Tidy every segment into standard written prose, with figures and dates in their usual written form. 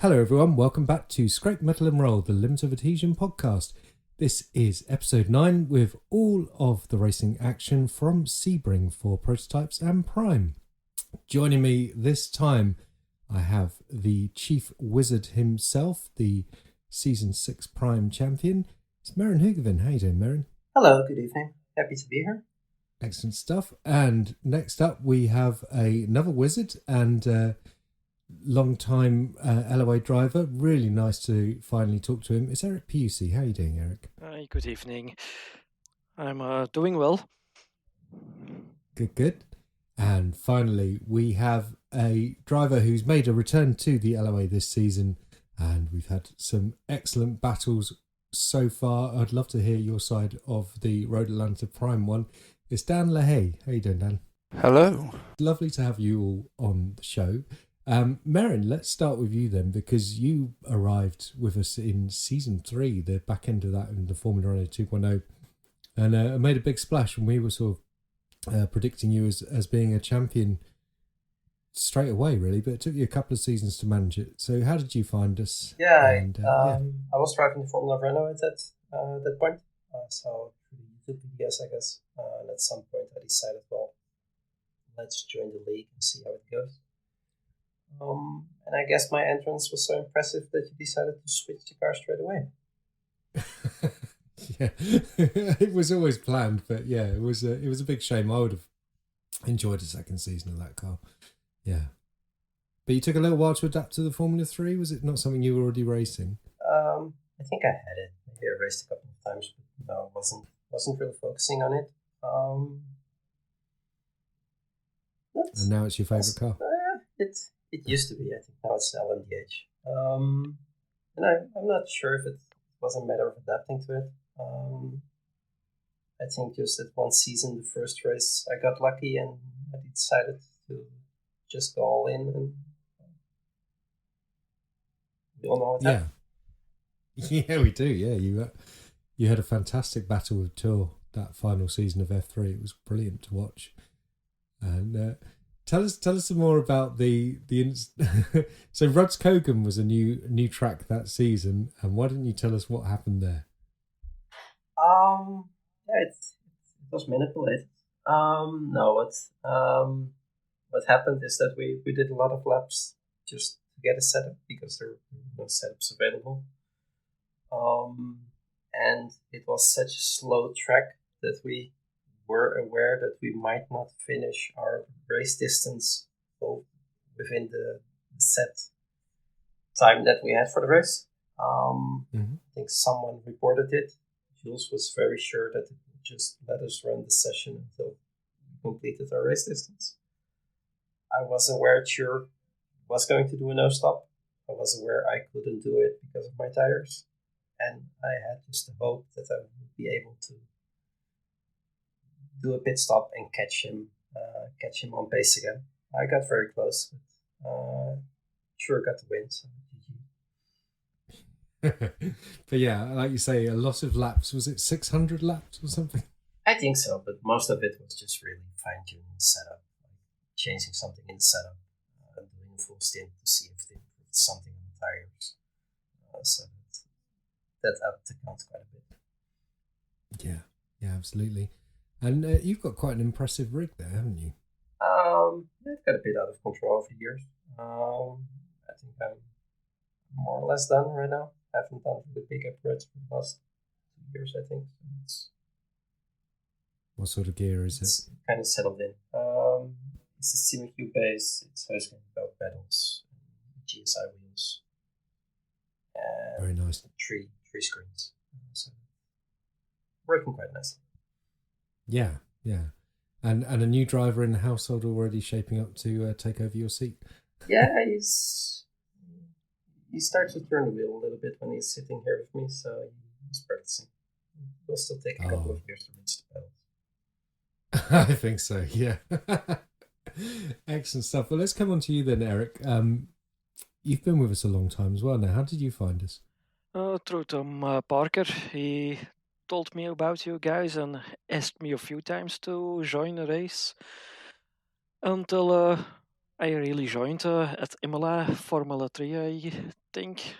Hello everyone, welcome back to Scrape Metal and Roll, the Limited Adhesion podcast. This is episode 9 with all of the racing action from Sebring for prototypes and Prime. Joining me this time, I have the Chief Wizard himself, the Season 6 Prime champion. It's Merijn Hoogeveen. How you doing, Merijn? Hello, good evening. Happy to be here. Excellent stuff. And next up we have another wizard and long-time LOA driver. Really nice to finally talk to him. It's Erik Piussi. How are you doing, Erik? Hi, good evening. I'm doing well. Good. And finally, we have a driver who's made a return to the LOA this season, and we've had some excellent battles so far. I'd love to hear your side of the Road Atlanta Prime one. It's Dan Lahey. How you doing, Dan? Hello. Lovely to have you all on the show. Merijn, let's start with you then, because you arrived with us in season 3, the back end of that in the Formula Renault 2.0, and made a big splash when we were sort of predicting you as being a champion straight away, really. But it took you a couple of seasons to manage it. So how did you find us? I was driving the Formula Renault at that point, so through the YouTube videos, I guess. And at some point, I decided, well, let's join the league and see how it goes. And I guess my entrance was so impressive that you decided to switch the car straight away. Yeah, it was always planned, but yeah, it was a big shame. I would have enjoyed a second season of that car. Yeah, but you took a little while to adapt to the Formula 3. Was it not something you were already racing? I think I had it. Maybe I raced a couple of times, but no, wasn't really focusing on it. And now it's your favourite car? It used to be. I think now it's LMDH. And I'm not sure if it was a matter of adapting to it. I think just at one season, the first race, I got lucky and I decided to just go all in. And we all know what happened. Yeah, we do. Yeah, you had a fantastic battle with Tour that final season of F3. It was brilliant to watch. And tell us some more about the so Ruds Kogan was a new track that season, and why didn't you tell us what happened there? It was manipulated. No, what happened is that we did a lot of laps just to get a setup because there were no setups available. And it was such a slow track that we were aware that we might not finish our race distance within the set time that we had for the race. I think someone reported it. Jules was very sure that it would just let us run the session until we completed our race distance. I was aware Chur was going to do a no-stop. I was aware I couldn't do it because of my tires. And I had just the hope that I would be able to do a pit stop and catch him on pace again. I got very close, but Chur got the win. So But yeah, like you say, a lot of laps. Was it 600 laps or something? I think so, but most of it was just really fine-tuning the setup, like changing something in the setup, doing a full stint to see if they improved something on the tires. So that upped the count quite a bit. Yeah, absolutely. And you've got quite an impressive rig there, haven't you? It got a bit out of control over the years. I think I'm more or less done right now. I haven't done the big upgrades for the last 2 years, I think. What sort of gear is it's kind of settled in. It's a CMQ base. It's hosting belt pedals, GSI wheels, and very nice. Three screens. So working quite nicely. Yeah. And a new driver in the household already shaping up to take over your seat. Yeah, he starts to turn the wheel a little bit when he's sitting here with me, so he's practicing. It'll still take a couple of years to reach the pedals. I think so, yeah. Excellent stuff. Well, let's come on to you then, Erik. You've been with us a long time as well now. How did you find us? Through Tom Parker. He told me about you guys and asked me a few times to join a race until I really joined at Imola Formula 3, I think,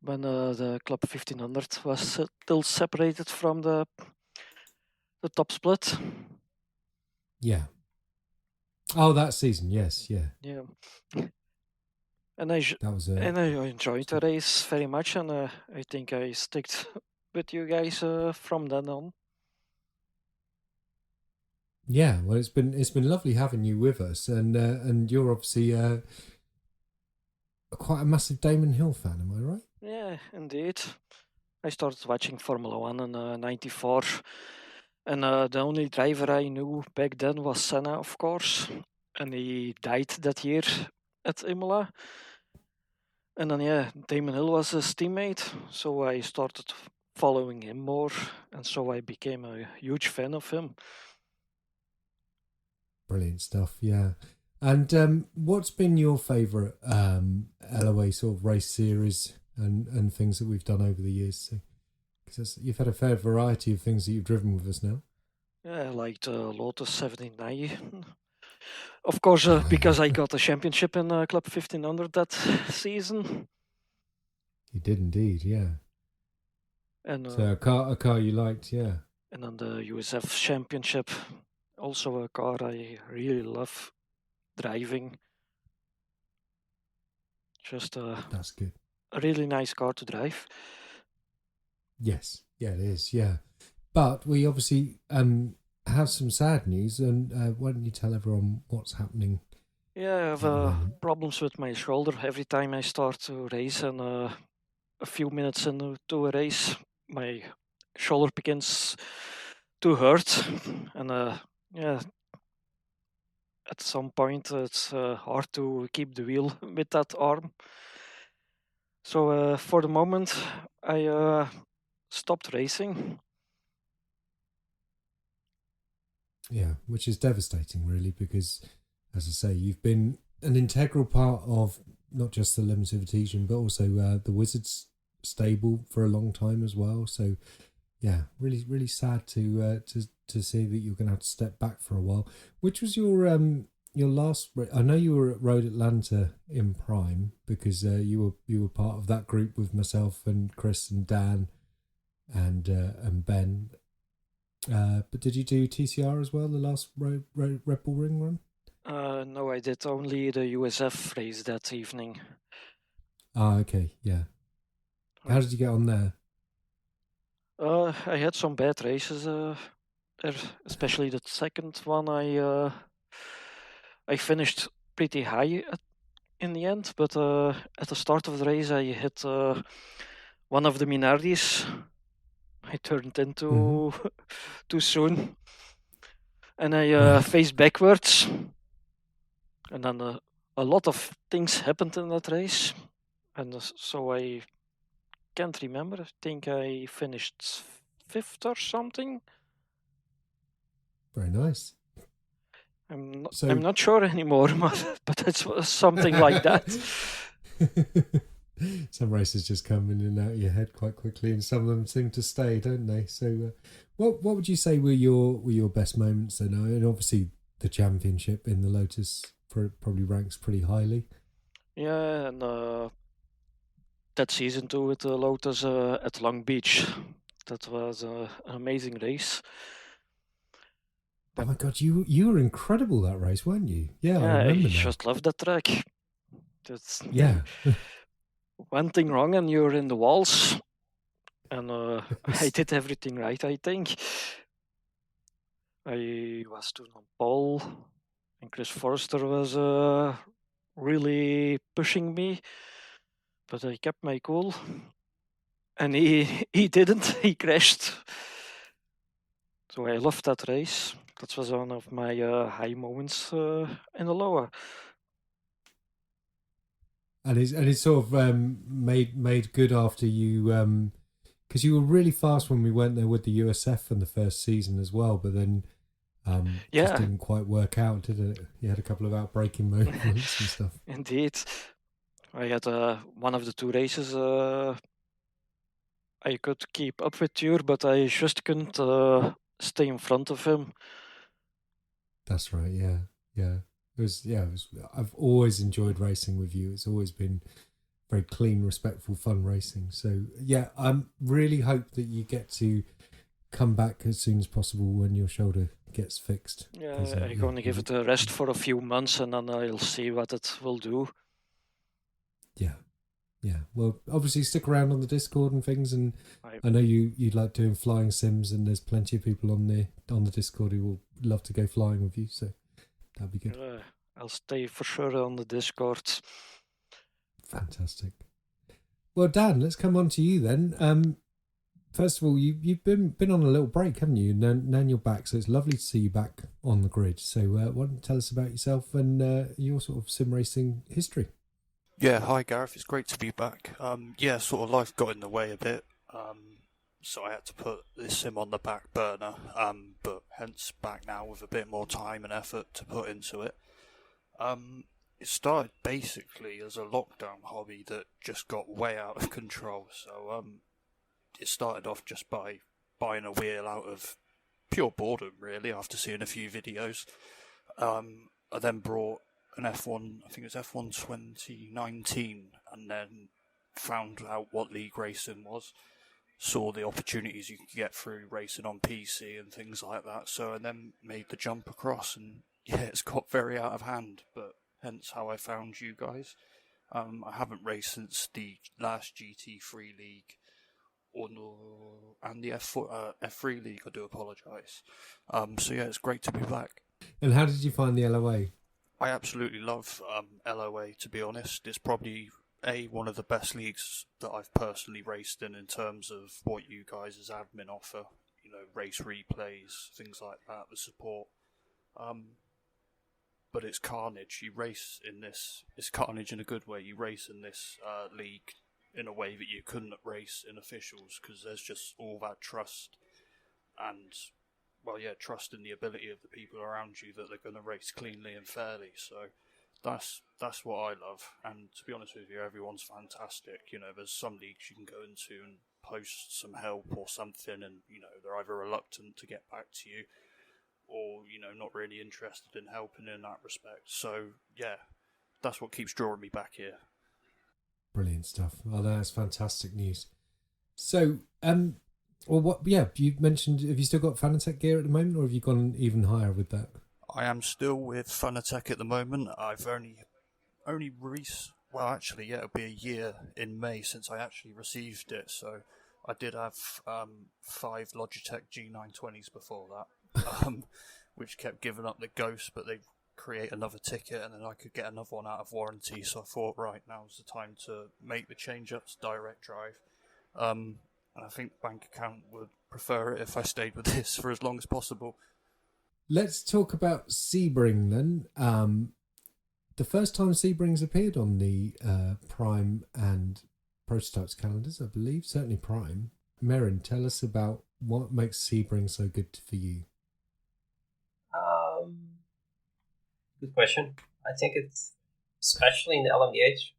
when the Club 1500 was still separated from the top split. Yeah. Oh, that season, yes, yeah. Yeah. And I That was a enjoyed the race very much, and I think I sticked with you guys from then on. yeah. Well, it's been lovely having you with us, and you're obviously quite a massive Damon Hill fan, am I right? Yeah, indeed. I started watching Formula One in '94, and the only driver I knew back then was Senna, of course, and he died that year at Imola. And then yeah, Damon Hill was his teammate, so I started following him more, and so I became a huge fan of him. Brilliant stuff, yeah. And what's been your favourite LOA sort of race series and things that we've done over the years? Because you've had a fair variety of things that you've driven with us now. Yeah, I liked Lotus 79. Of course, because I got a championship in Club 1500 that season. You did indeed, yeah. And So a car you liked, yeah. and then the USF championship, also a car I really love driving. Just That's good. a really nice car to drive. Yes, yeah, it is, yeah. But we obviously have some sad news, and why don't you tell everyone what's happening? Yeah, I have problems with my shoulder every time I start to race, and a few minutes into a race, my shoulder begins to hurt, and yeah, at some point it's hard to keep the wheel with that arm. So for the moment, I stopped racing. Yeah, which is devastating, really, because, as I say, you've been an integral part of not just the Limited Artesian, but also the Wizards stable for a long time as well. So, yeah, really, really sad to see that you're going to have to step back for a while. Which was your last? I know you were at Road Atlanta in Prime because you were part of that group with myself and Chris and Dan and Ben. But did you do TCR as well, the last Red Bull Ring run? No, I did only the USF race that evening. Ah, okay, yeah. How did you get on there? I had some bad races there, especially the second one. I finished pretty high in the end, but at the start of the race, I hit one of the Minardis. I turned into too soon, and I Right. faced backwards, and then a lot of things happened in that race, and so I can't remember. I think I finished fifth or something. Very nice. I'm not sure anymore, but it's something like that. Some races just come in and out of your head quite quickly, and some of them seem to stay, don't they? So, what would you say were your best moments then? And obviously, the championship in the Lotus probably ranks pretty highly. Yeah, and that season too with the Lotus at Long Beach, that was an amazing race. Oh my god, you were incredible that race, weren't you? Yeah, I Yeah, remember I now. just love that track. That's Yeah. one thing wrong and you're in the walls. And I did everything right, I think. I was too on pole, and Chris Forrester was really pushing me, but I kept my cool. And he didn't. He crashed. So I loved that race. That was one of my high moments in the lower. And it's sort of made good after you because you were really fast when we went there with the USF in the first season as well, but then just didn't quite work out, did it? You had a couple of outbreaking moments and stuff. Indeed, I had one of the two races. I could keep up with Ture, but I just couldn't stay in front of him. That's right. Yeah, yeah. I've always enjoyed racing with you. It's always been very clean, respectful, fun racing. So yeah, I really hope that you get to come back as soon as possible when your shoulder gets fixed. Yeah, I'm going to give it a rest for a few months, and then I'll see what it will do. Yeah. Well, obviously stick around on the Discord and things, and I know you like doing flying sims, and there's plenty of people on the Discord who will love to go flying with you. So that'd be good. I'll stay for sure on the Discord. Fantastic. Well, Dan, let's come on to you then. First of all, you've been on a little break, haven't you? Now you're back, so it's lovely to see you back on the grid. So why don't you tell us about yourself and your sort of sim racing history? Yeah, hi Gareth, it's great to be back. Sort of life got in the way a bit, so I had to put this sim on the back burner, but hence back now with a bit more time and effort to put into it. It started basically as a lockdown hobby that just got way out of control, so it started off just by buying a wheel out of pure boredom, really, after seeing a few videos. I then brought an F1, I think it was F1 2019, and then found out what league racing was, saw the opportunities you could get through racing on PC and things like that, and then made the jump across, and yeah, it's got very out of hand, but hence how I found you guys. I haven't raced since the last GT3 league, and the F3 league, I do apologise. It's great to be back. And how did you find the LOA? I absolutely love LOA, to be honest. It's probably one of the best leagues that I've personally raced in terms of what you guys as admin offer. Race replays, things like that, the support. But it's carnage. You race in this. It's carnage in a good way. You race in this league in a way that you couldn't race in officials, because there's just all that trust and, trust in the ability of the people around you that they're going to race cleanly and fairly. So that's what I love. And to be honest with you, everyone's fantastic. There's some leagues you can go into and post some help or something, and they're either reluctant to get back to you, or not really interested in helping in that respect. So yeah, that's what keeps drawing me back here. Brilliant stuff. Oh, that's fantastic news. So, you mentioned, have you still got Fanatec gear at the moment, or have you gone even higher with that? I am still with Fanatec at the moment. I've only it'll be a year in May since I actually received it. So I did have 5 Logitech G920s before that, which kept giving up the ghost, but they create another ticket and then I could get another one out of warranty. So I thought, right, now's the time to make the change up to direct drive. And I think the bank account would prefer it if I stayed with this for as long as possible. Let's talk about Sebring then. The first time Sebring's appeared on the Prime and Prototypes calendars, I believe, certainly Prime. Merijn, tell us about what makes Sebring so good for you. Good question. I think it's, especially in the LMDH,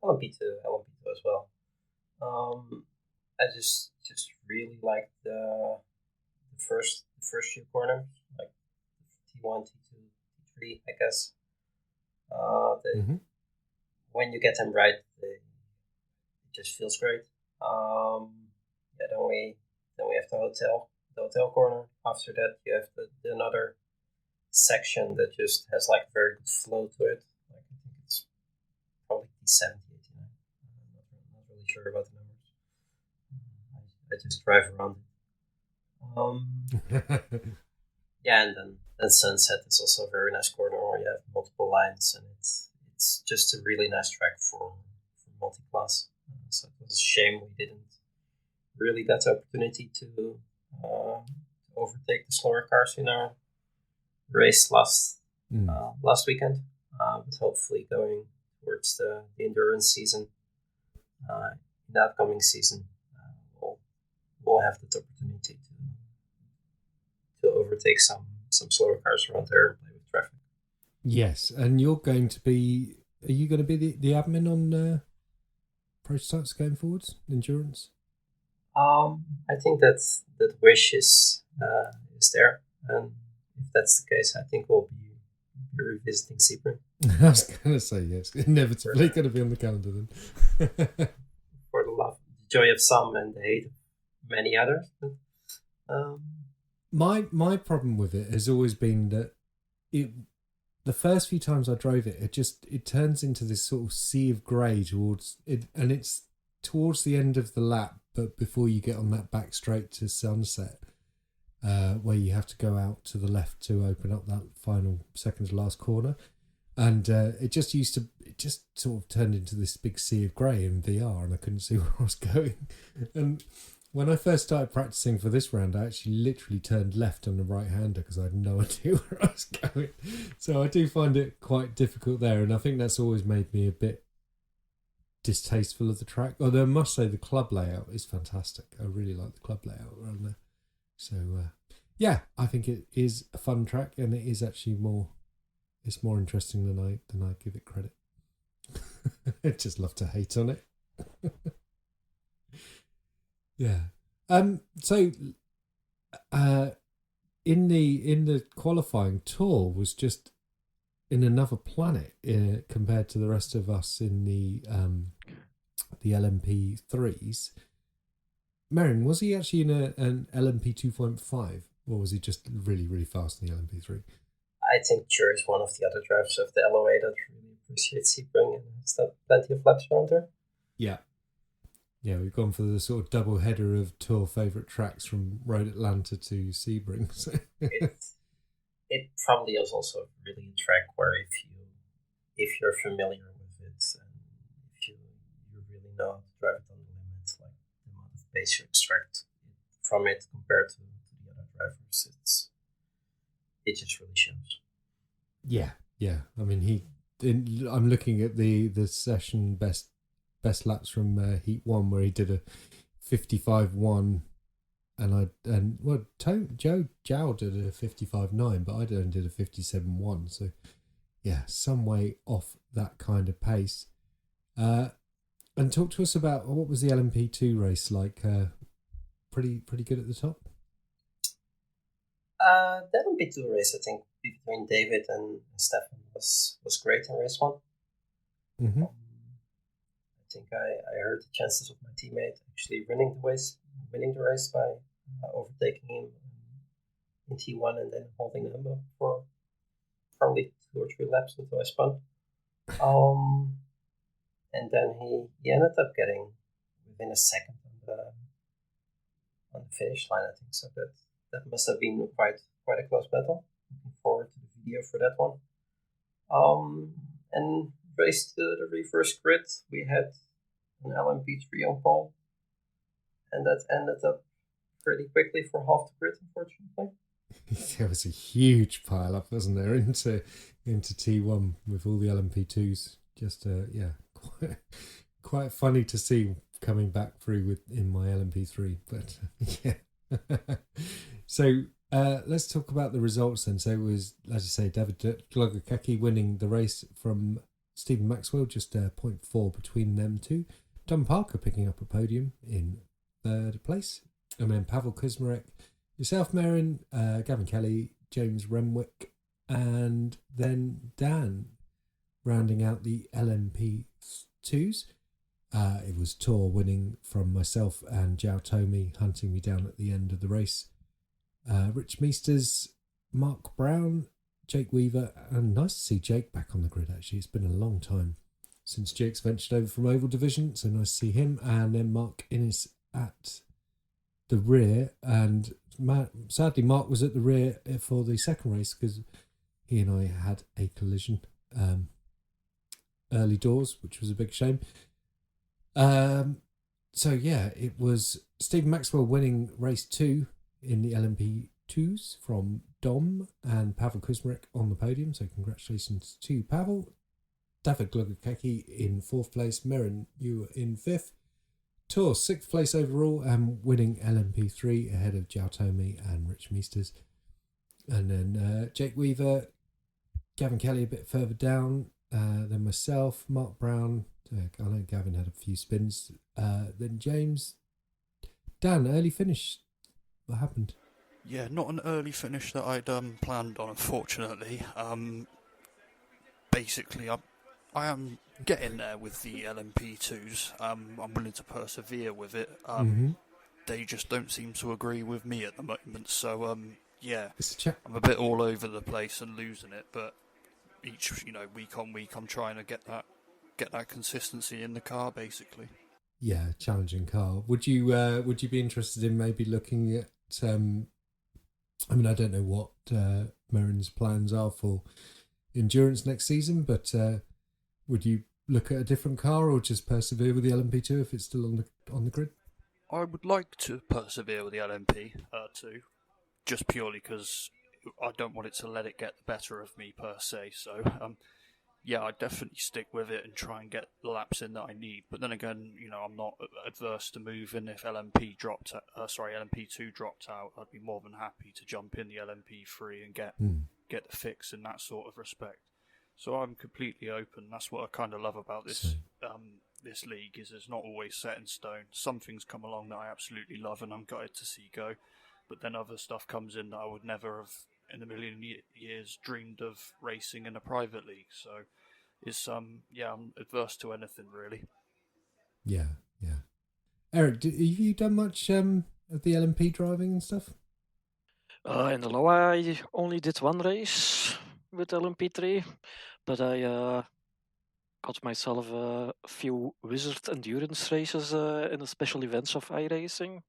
LMP2 as well. I just really like the first few corners, like T1, T2, T3, I guess. When you get them right, it just feels great. Then we have the hotel corner. After that, you have the another section that just has like very good flow to it. Like, I think it's probably T70, 89. I'm not really sure about the numbers. I just drive around it. And then Sunset is also a very nice corner where you have multiple lines, and it's just a really nice track for multi-class. So it was a shame we didn't really get the opportunity to overtake the slower cars in our race last weekend. But hopefully going towards the endurance season, in the upcoming season, we'll have that opportunity to overtake some slower cars around there and play with traffic. Yes, and are you going to be the admin on Prototypes going forwards, endurance? I think that wish is there, and if that's the case, I think we'll be revisiting Sebring. I was going to say yes, inevitably going to be on the calendar then. For the love, the joy of some and the hate of many others. But, my problem with it has always been that the first few times I drove it, it turns into this sort of sea of grey towards it, and it's towards the end of the lap, but before you get on that back straight to Sunset, where you have to go out to the left to open up that final second to last corner, and it just sort of turned into this big sea of grey in VR, and I couldn't see where I was going. And when I first started practicing for this round, I actually literally turned left on the right-hander because I had no idea where I was going. So I do find it quite difficult there, and I think that's always made me a bit distasteful of the track. Although I must say the club layout is fantastic. I really like the club layout around there. So yeah, I think it is a fun track, and it is actually more interesting than I give it credit. I just love to hate on it. Yeah. So in the qualifying, Tour was just in another planet compared to the rest of us in the LMP3s. Merijn, was he actually in an LMP 2.5, or was he just really, really fast in the LMP3? I think Chur is one of the other drivers of the LOA that really appreciates Sebring and has plenty of laps around there. Yeah. Yeah, we've gone for the sort of double header of Tour favourite tracks from Road Atlanta to Sebring. So. It probably is also really a track where if you're familiar with it and if you really know how to drive it on the limit, like the amount of pace you extract from it compared to the other drivers, it just really shows. Yeah. I mean, I'm looking at the session best laps from Heat 1 where he did a 55.1, and Joe Zhao did a 55.9, but I only did a 57.1. So yeah, some way off that kind of pace. And talk to us about what was the LMP2 race like. Pretty good at the top. The LMP2 race, I think, between David and Stefan was great in race 1. Mm-hmm. I think I heard the chances of my teammate actually winning the race by overtaking him in T1 and then holding him up for probably 2 or 3 laps until I spun. And then he ended up getting within a second on the finish line, I think. So that must have been quite a close battle. Looking forward to the video for that one. And race to the reverse grid, we had an LMP3 on pole, and that ended up pretty quickly for half the grid, unfortunately. There was a huge pile up, wasn't there, into T1 with all the LMP2s. Just quite funny to see coming back through in my LMP3, but yeah. So let's talk about the results then. So it was, as you say, David Glogokeki winning the race from Stephen Maxwell, just 0.4 between them two. Don Parker picking up a podium in 3rd place. And then Pavel Kuzmarek, yourself, Merijn, Gavin Kelly, James Renwick, and then Dan rounding out the LMP2s. It was Tour winning from myself and Zhao Tomi hunting me down at the end of the race. Rich Meesters, Mark Brown, Jake Weaver, and nice to see Jake back on the grid, actually. It's been a long time since Jake's ventured over from Oval Division, so nice to see him. And then Mark Innes at the rear, and sadly Mark was at the rear for the second race because he and I had a collision early doors, which was a big shame. So yeah, it was Stephen Maxwell winning race 2 in the LMP2s from Dom, and Pavel Kuzmarek on the podium, so congratulations to Pavel. David Glogokeki in 4th place, Merijn, you were in 5th. Tour 6th place overall, and winning LMP3 ahead of Zhao Tomi and Rich Meesters. And then Jake Weaver, Gavin Kelly a bit further down, then myself, Mark Brown. I know Gavin had a few spins. Then James. Dan, early finish. What happened? Yeah, not an early finish that I'd planned on, unfortunately. basically, I am getting there with the LMP2s. I'm willing to persevere with it. They just don't seem to agree with me at the moment. So, I'm a bit all over the place and losing it. But each, week on week, I'm trying to get that consistency in the car, basically. Yeah, challenging car. Would you be interested in maybe looking at? I mean, I don't know what Merej's plans are for endurance next season, but would you look at a different car or just persevere with the LMP2 if it's still on the grid? I would like to persevere with the LMP2, just purely because I don't want it to let it get the better of me per se. So, I'd definitely stick with it and try and get the laps in that I need. But then again, I'm not adverse to moving. If LMP2 dropped out, I'd be more than happy to jump in the LMP3 and get the fix in that sort of respect. So I'm completely open. That's what I kind of love about this this league, is it's not always set in stone. Some things come along that I absolutely love and I'm gutted to see go, but then other stuff comes in that I would never have in a million years dreamed of racing in a private league. So it's I'm adverse to anything really. Yeah. Erik, have you done much of the LMP driving and stuff? In the Lahey, I only did one race with LMP3, but I got myself a few Wizard endurance races in the special events of iRacing.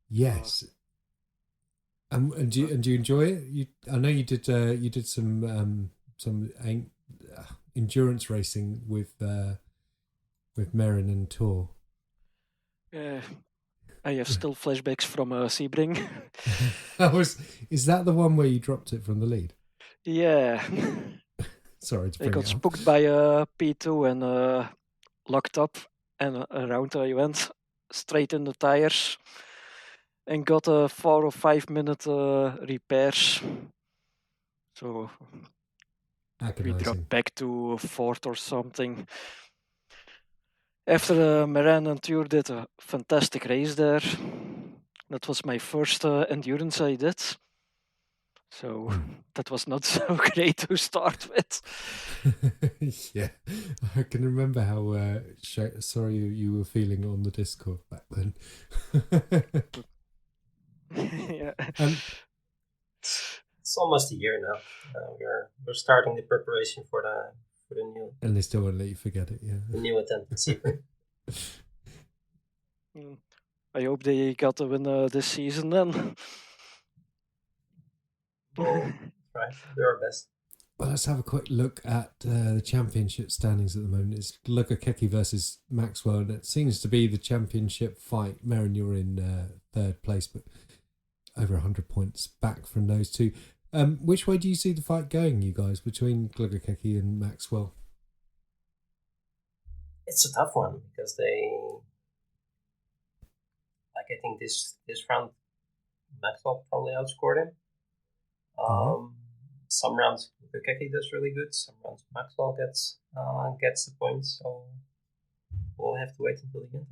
Yes. And do you enjoy it? I know you did some endurance racing with Merijn and Tor. I have still flashbacks from Sebring. Is that the one where you dropped it from the lead? Yeah. Sorry to I bring got it up. spooked by P2 and locked up, and around I went straight in the tires and got a 4 or 5 minute repairs. So we dropped back to fourth or something. After Merijn and Tor did a fantastic race there. That was my first endurance I did. So that was not so great to start with. Yeah, I can remember how sorry you were feeling on the Discord back then. Yeah. It's almost a year now. We're starting the preparation for the new. And they still won't let you forget it. Yeah. The new attempt at Sebring. I hope they got the win this season then. We'll try. Do our best. Well, let's have a quick look at the championship standings at the moment. It's Logocheki versus Maxwell, and it seems to be the championship fight. Merijn, you're in third place, but over 100 points back from those two. Which way do you see the fight going, you guys, between Logocheki and Maxwell? It's a tough one because I think this round Maxwell probably outscored him. Some rounds Logocheki does really good. Some rounds Maxwell gets the points. So we'll have to wait until the end.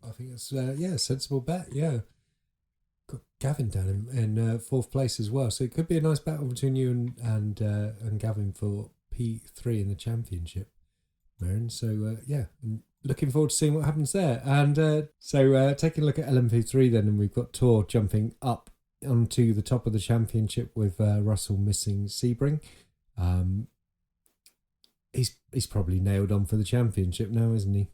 I think it's a sensible bet. Yeah, got Gavin down in fourth place as well. So it could be a nice battle between you and Gavin for P3 in the championship, Merijn. So I'm looking forward to seeing what happens there. And so taking a look at LMP3 then, and we've got Tor jumping up onto the top of the championship with Russell missing Sebring. He's probably nailed on for the championship now, isn't he?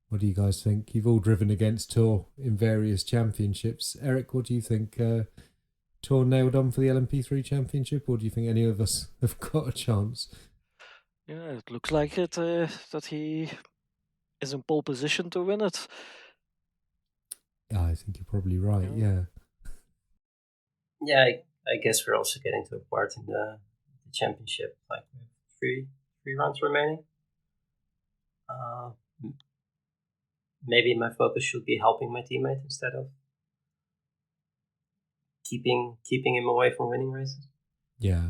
What do you guys think? You've all driven against Tor in various championships. Erik, what do you think? Tor nailed on for the LMP3 championship, or do you think any of us have got a chance? Yeah, it looks like it that he is in pole position to win it. Yeah, I think you're probably right. Yeah. Yeah, I guess we're also getting to a part in the championship, like three rounds remaining. Maybe my focus should be helping my teammate instead of keeping him away from winning races. Yeah.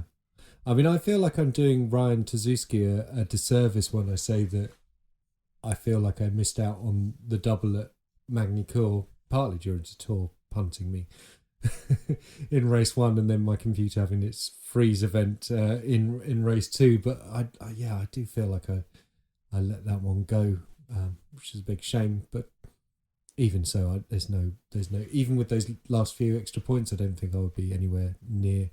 I mean, I feel like I'm doing Ryan Tazuski a disservice when I say that I feel like I missed out on the double at Magny Cours, partly due to Tor punting me. in race 1, and then my computer having its freeze event in race 2. But I do feel like I let that one go, which is a big shame. But even so, there's no even with those last few extra points, I don't think I would be anywhere near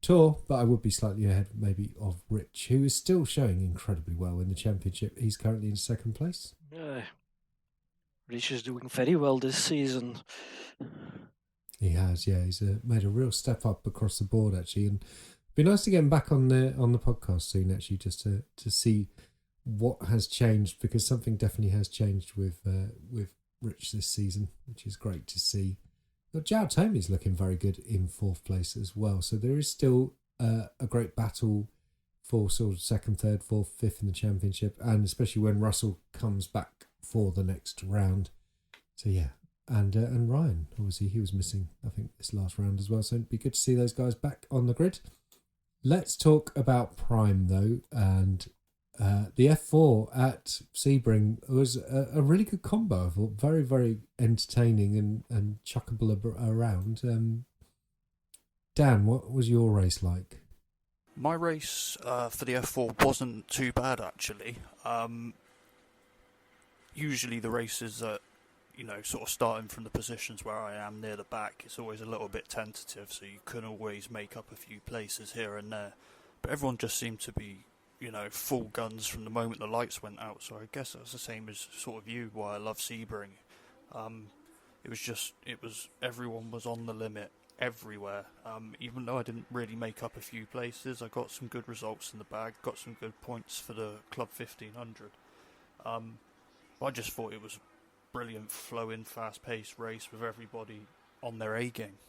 Tour, but I would be slightly ahead maybe of Rich, who is still showing incredibly well in the championship. He's currently in 2nd place. Yeah, Rich is doing very well this season. He has, yeah. He's made a real step up across the board, actually, and it'd be nice to get him back on the podcast soon, actually, just to see what has changed, because something definitely has changed with Rich this season, which is great to see. But Jao Tomey's looking very good in 4th place as well. So there is still a great battle for sort of 2nd, 3rd, 4th, 5th in the championship, and especially when Russell comes back for the next round. So yeah, and Ryan, obviously he was missing, I think, this last round as well. So it'd be good to see those guys back on the grid. Let's talk about Prime though, and the F4 at Sebring was a really good combo. I thought very, very entertaining and chuckable around. Dan, what was your race like? My race for the F4 wasn't too bad, actually. Usually the races that, sort of starting from the positions where I am near the back, it's always a little bit tentative, so you can always make up a few places here and there. But everyone just seemed to be full guns from the moment the lights went out. So I guess that's the same as sort of you, why I love Sebring. Everyone was on the limit everywhere. Even though I didn't really make up a few places, I got some good results in the bag, got some good points for the Club 1500. I just thought it was a brilliant, flowing, fast-paced race with everybody on their A game.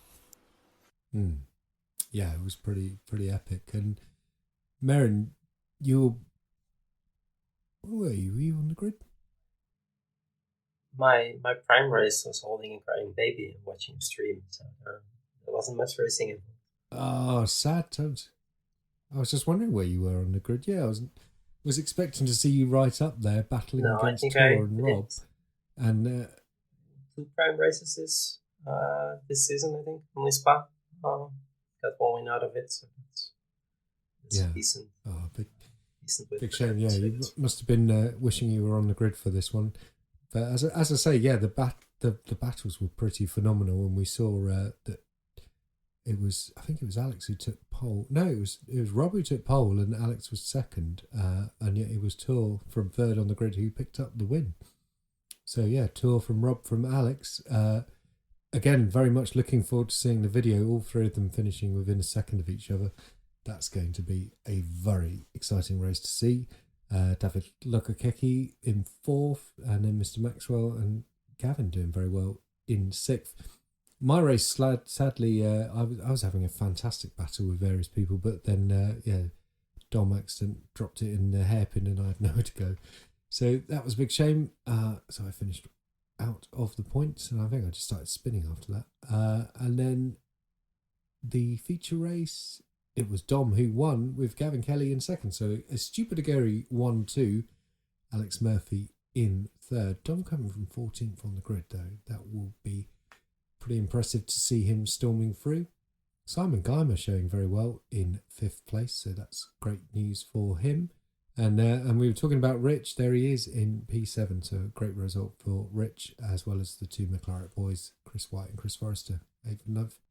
Yeah, it was pretty epic. And Merijn, where were you? Were you on the grid? My prime race was holding a crying baby and watching stream, so there wasn't much racing involved. Oh, sad times. I was just wondering where you were on the grid. Yeah, I was expecting to see you right up there battling against Tor and Rob. And 2 prime races this season, I think, only Spa. Got one win out of it, so it's decent. Oh, big shame. Yeah, you must have been wishing you were on the grid for this one. But as I say, yeah, the battles were pretty phenomenal, and we saw that it was, I think it was Alex who took pole. No, it was Rob who took pole, and Alex was 2nd, and yet it was Tour from 3rd on the grid who picked up the win. So yeah, Tour from Rob, from Alex. Again, very much looking forward to seeing the video. All 3 of them finishing within a second of each other. That's going to be a very exciting race to see. David Lukakeki in 4th, and then Mr. Maxwell and Gavin doing very well in 6th. My race, sadly, I was having a fantastic battle with various people, but then, Dom accident dropped it in the hairpin and I had nowhere to go. So that was a big shame. So I finished out of the points, and I think I just started spinning after that. And then the feature race, it was Dom who won with Gavin Kelly in 2nd. So a stupid Aguri 1-2, Alex Murphy in 3rd. Dom coming from 14th on the grid, though. That will be pretty impressive to see him storming through. Simon Geimer showing very well in 5th place, so that's great news for him. And we were talking about Rich. There he is in P7, so a great result for Rich, as well as the 2 McLaren boys, Chris White and Chris Forrester.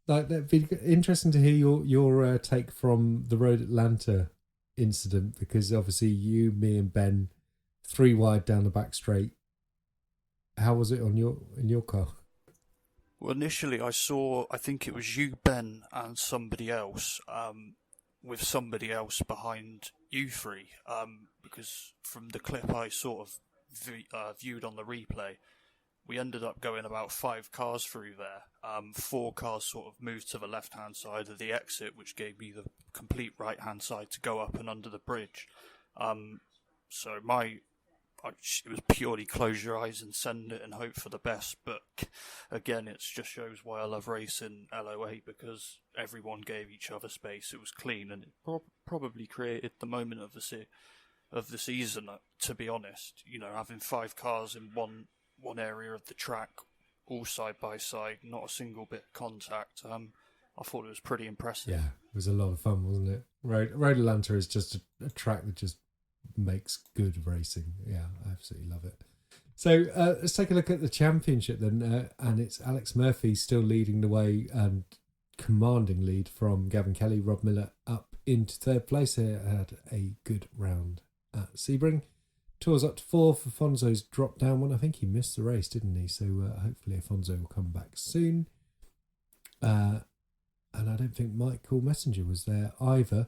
That'd be interesting to hear your take from the Road Atlanta incident, because obviously you, me, and Ben 3 wide down the back straight. How was it in your car? Well, initially I think it was you, Ben, and somebody else, with somebody else behind you 3, because from the clip I sort of viewed on the replay, we ended up going about 5 cars through there. 4 cars sort of moved to the left-hand side of the exit, which gave me the complete right-hand side to go up and under the bridge. So it was purely close your eyes and send it and hope for the best. But again, it just shows why I love racing LOA, because everyone gave each other space. It was clean, and it probably created the moment of the season. To be honest, having 5 cars in one area of the track, all side by side, not a single bit of contact. I thought it was pretty impressive. Yeah, it was a lot of fun, wasn't it? Road Atlanta is just a track that just makes good racing. Yeah, I absolutely love it. So let's take a look at the championship then, and it's Alex Murphy still leading the way and commanding lead from Gavin Kelly. Rob Miller up into third place. He had a good round at Sebring. Tours up to fourth. Afonso's dropped down one. I think he missed the race, didn't he? So hopefully Afonso will come back soon. And I don't think Michael Messenger was there either.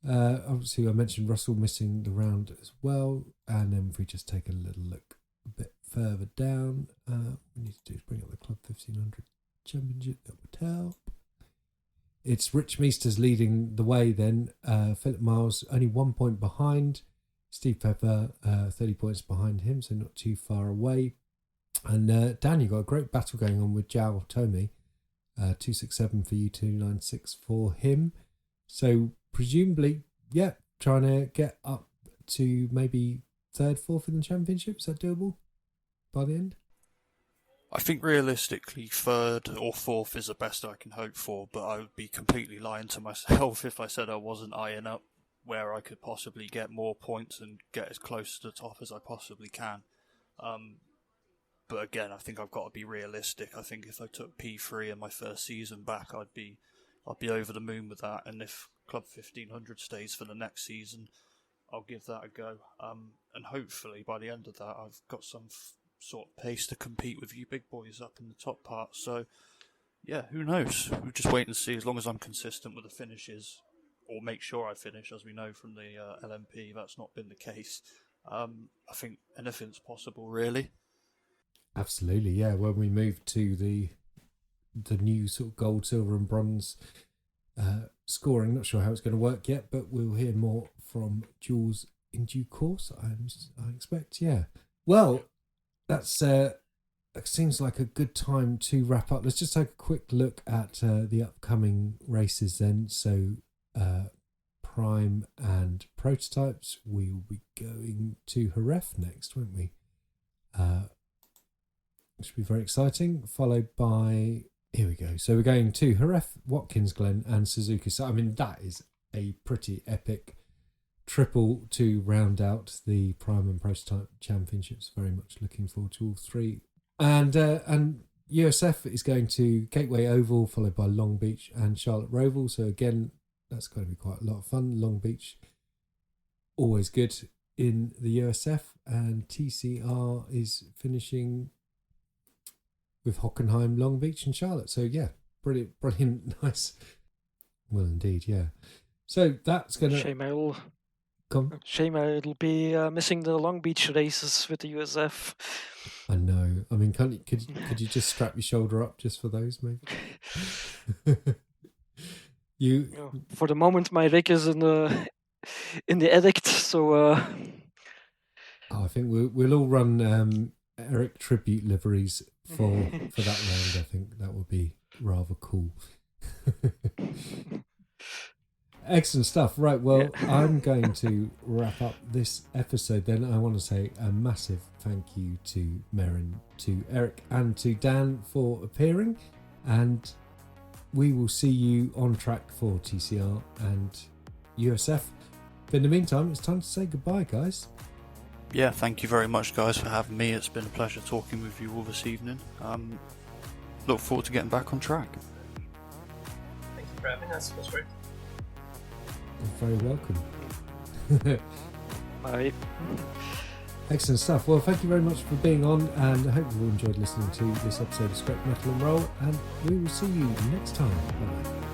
Obviously, I mentioned Russell missing the round as well. And then if we just take a little look a bit further down, we need to do is bring up the Club 1500 Championship. That would help. It's Rich Meesters leading the way then. Philip Miles only 1 point behind. Steve Pepper 30 points behind him, so not too far away. And Dan, you got a great battle going on with Jao Tomei. 267 for you, 296 for him. So presumably, yeah, trying to get up to maybe third, fourth in the championship. Is that doable by the end? I think realistically, third or fourth is the best I can hope for, but I would be completely lying to myself if I said I wasn't eyeing up where I could possibly get more points and get as close to the top as I possibly can. But again, I think I've got to be realistic. I think if I took P3 in my first season back, I'd be over the moon with that. And if Club 1500 stays for the next season, I'll give that a go. And hopefully by the end of that, I've got some sort of pace to compete with you big boys up in the top part. So yeah, who knows? We'll just wait and see. As long as I'm consistent with the finishes, or make sure I finish, as we know from the LMP, that's not been the case. I think anything's possible, really. Absolutely, yeah. When we move to the new sort of gold, silver and bronze scoring, not sure how it's going to work yet, but we'll hear more from Jules in due course, I expect, yeah. Well, that's it seems like a good time to wrap up. Let's just take a quick look at the upcoming races then. So Prime and Prototypes, we'll be going to Jerez next, won't we? Which should be very exciting, followed by, here we go. So we're going to Jerez, Watkins Glen and Suzuka. So, I mean, that is a pretty epic triple to round out the Prime and Prototype Championships. Very much looking forward to all three. And USF is going to Gateway Oval, followed by Long Beach and Charlotte Roval. So again, that's going to be quite a lot of fun. Long Beach, always good in the USF. And TCR is finishing with Hockenheim, Long Beach and Charlotte. So yeah, brilliant, nice. Well, indeed, yeah. So that's going to... Shame it'll be missing the Long Beach races with the USF. I know. I mean, could you just strap your shoulder up just for those, maybe? For the moment, my rig is in the addict, so... I think we'll all run Erik tribute liveries for that round. I think that would be rather cool. Excellent stuff. Right, well, yeah. I'm going to wrap up this episode then. I want to say a massive thank you to Merijn, to Erik and to Dan for appearing, and we will see you on track for TCR and USF. But in the meantime, it's time to say goodbye, guys. Yeah, thank you very much, guys, for having me. It's been a pleasure talking with you all this evening. Look forward to getting back on track. Thank you for having us. It was great. You're very welcome. Bye. Excellent stuff. Well, thank you very much for being on, and I hope you've all enjoyed listening to this episode of Scrap Metal and Roll, and we will see you next time. Bye.